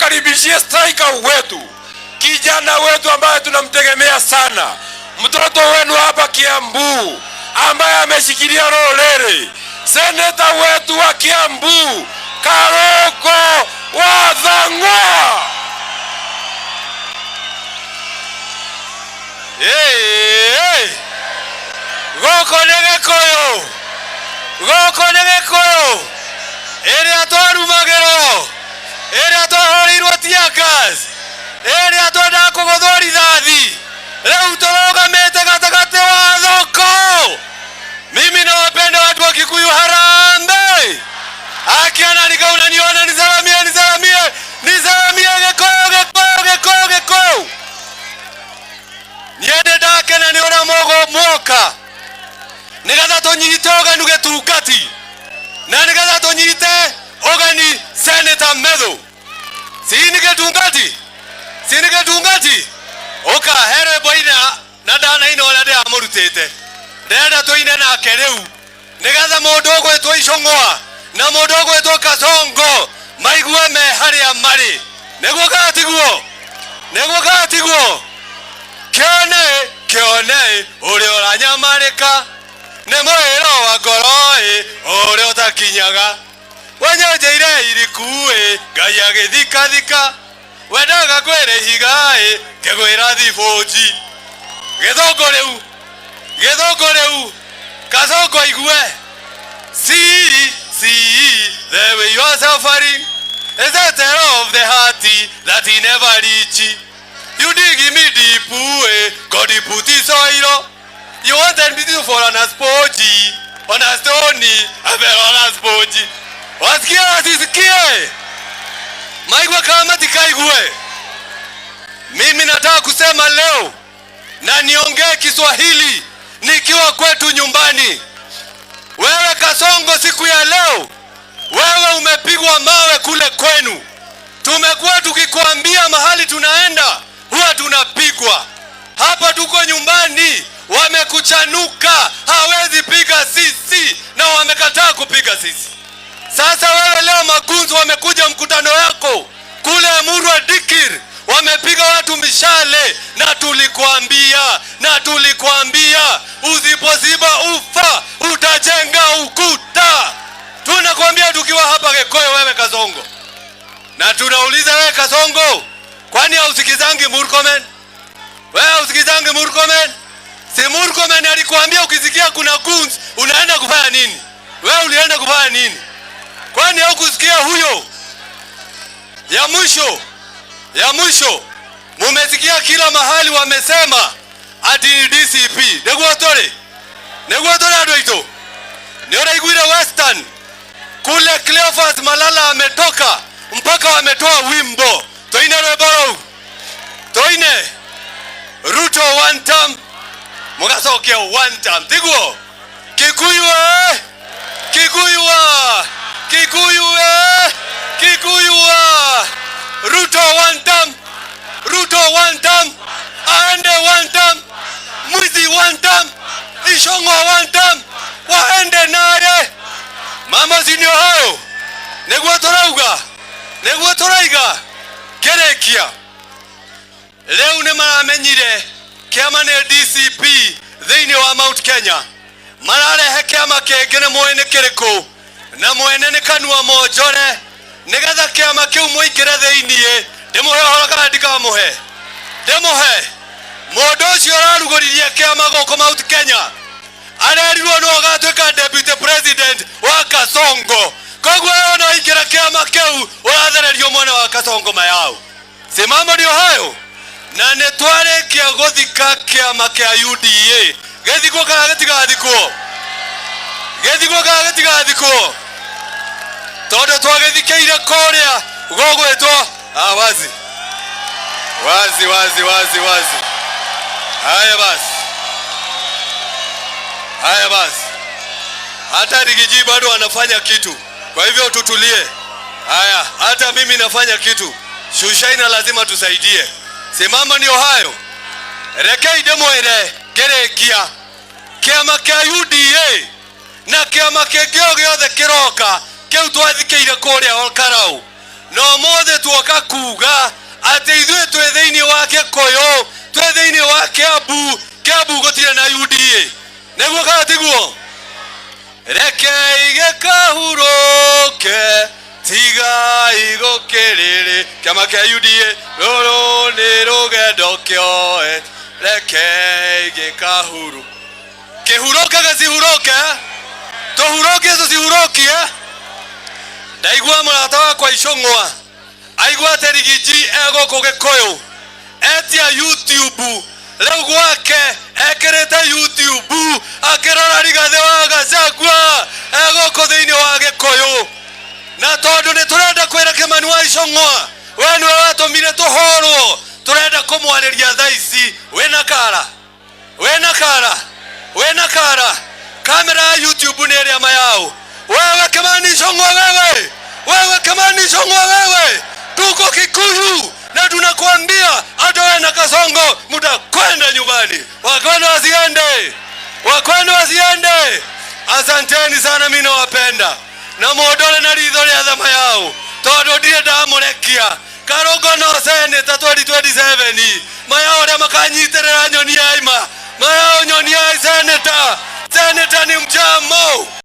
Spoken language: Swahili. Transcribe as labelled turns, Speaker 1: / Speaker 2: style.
Speaker 1: nimkaribishie striker wetu, kijana wetu ambaye tunamtegemea sana, mtoto wenu hapa Kiambu ambaye ameshikilia Rolere, seneta wetu wa Kiambu Karoko Wathang'wa. Goko negeko ere atwarumagero ere atwahorirwo tiakas ere atwenda kugothori thathi leo torogamete gatakate wa thoko. Mimi nawapenda watu wa Kikuyu, harambe akiana nikauna niona nisalamie geko niende dake na niona mogo mwoka nigatha tonyite ogani Geturukati na nigatha tonyite ogani Senator Medho sini Getungati oka here boina na dana ino na dia amurutete ndenda toine na kereu nigatha mundogo etwo Icong'wa na mundogo etwo Kasongo maigwe me haria mari neguo gatiguo kione uri oranyamarika ne mwero wa ngoroi uri utakinyaga wanyanjeire irikuwe Ngai agithika wendaga kwere higae kegwira thiboji githongo riu Kasongo igwe see the way you are suffering is the terror of the heart that he never reach. You dig me deep God he put his oil. You wanted me to fall on a spotty, on a stony, I fell on a spotty. Wasikie maigwa kama tikaigwe. Mimi nataka kusema leo na niongee Kiswahili nikiwa kwetu nyumbani. Wewe Kasongo, siku ya leo wewe umepigwa mawe kule kwenu. Tumekuwa tukikwambia mahali tunaenda huwa tunapigwa. Hapa tuko nyumbani wamekuchanuka, hawezi piga sisi na wamekataa kupiga sisi. Sasa wewe leo magunzu wamekuja mkutano yako kule Murwa Dikir, wamepiga watu mishale na tulikuambia usipoziba ufa utajenga ukuta. Tunakwambia tukiwa hapa Gekoyo wewe Kasongo. Na tunauliza wewe Kasongo, kwani hausikizangi Murkomen? Wewe hausikizangi Murkomen? Si Murkomen alikuambia ukisikia kuna guns unaenda kufanya nini? Wewe ulienda kufanya nini? Kwani haukusikia huyo? Ya mwisho mumesikia kila mahali wamesema ati ni DCP. Neguotore adoito. Niona iguire Western kule Cleophas Malala ametoka mpaka wametoa wimbo. Toine reboro. Toine Ruto one term. Mugasoke one term. Tiguo. Kikuyu. Ruto one term. Aende one term. Mwizi one term. Icong'wa one term. Waende nare. Mama zinio hayo. Neguo toraiga. Kerekia. Leo ne maramenyire kiama ne DCP thini wa Mount Kenya. Mararehe kiama kengene mwene kiriko na mwene ne kanua monjore nigatha kiama kiu muikire thinie ndimuhe horo kana ndikamuhe ndimuhe mundu ucio ararugoririe kiama goko Mount Kenya arerirwo no agatwika deputy president wa Kasongo. Koguo ona ikira kiama kiu urathererio mwana wa Kasongo mayao. Simama ndio hayo na netware kia gothika kiama kia UDA gethiko kana getigathiko todo twagethikeire korea gogwetwo wazi. Haya basi hata Rigiji bado anafanya kitu, kwa hivyo tutulie. Haya hata mimi nafanya kitu, Shushaina lazima tusaidie. Simama ndio hayo. Rekei demoire gerekia kiama kia UDA na kiama kengeo giothe kiroka kiu twathikeire kuria Olkarau no mothe ithuothe tuoka kuga ati ithuĩ twĩ thĩinĩ wa Gĩkũyũ, twĩ thĩinĩ wa Kiambu gũtirĩ na UDA. Nĩguo kana tiguo? Rekei gĩkahurũke tigai gũkĩrĩrĩ kĩama kĩa UDA rũrũ nĩ rũgendo kĩoe. Rekei gĩkahurũke. Kĩhurũke gĩcihurũke, tũhurũkie tũcihurũkie. Ndaigua mũrata wakwa Icũng'wa aigua atĩ Rigiji egũkũ Gĩkũyũ etia YouTube rĩu gwake ekĩrĩte YouTube akĩrora Rigathĩ wa Gachagua egũkũ thĩinĩ wa Gĩkũyũ. Na tondũ nĩ tũrenda kwĩra Kĩmani wa Icũng'wa we nĩwe watũmire tũhũrwo, tũrenda kũmwarĩria thaa ici. Wĩna kara, wĩna kara, wĩna kara. Kamera ya YouTube nĩ ĩrĩa mayao. Wewe Kĩmani Icũng'wa wewe, wewe Kĩmani Icũng'wa wewe, tuko Kikuyu na tunakuambia hata wewe na Kasongo mtakwenda nyumbani. Wakwenda wasiende, wakwenda wasiende. Asanteni sana, mimi nawapenda na muondole na ritho rĩa thama yao tondũ ndirĩ ndamũrekia. Karũngano Senate 2027 mayao rĩa makanyitĩrĩra nyoni ya ima mayao nyoni ya Senate. Senate ni mjamo.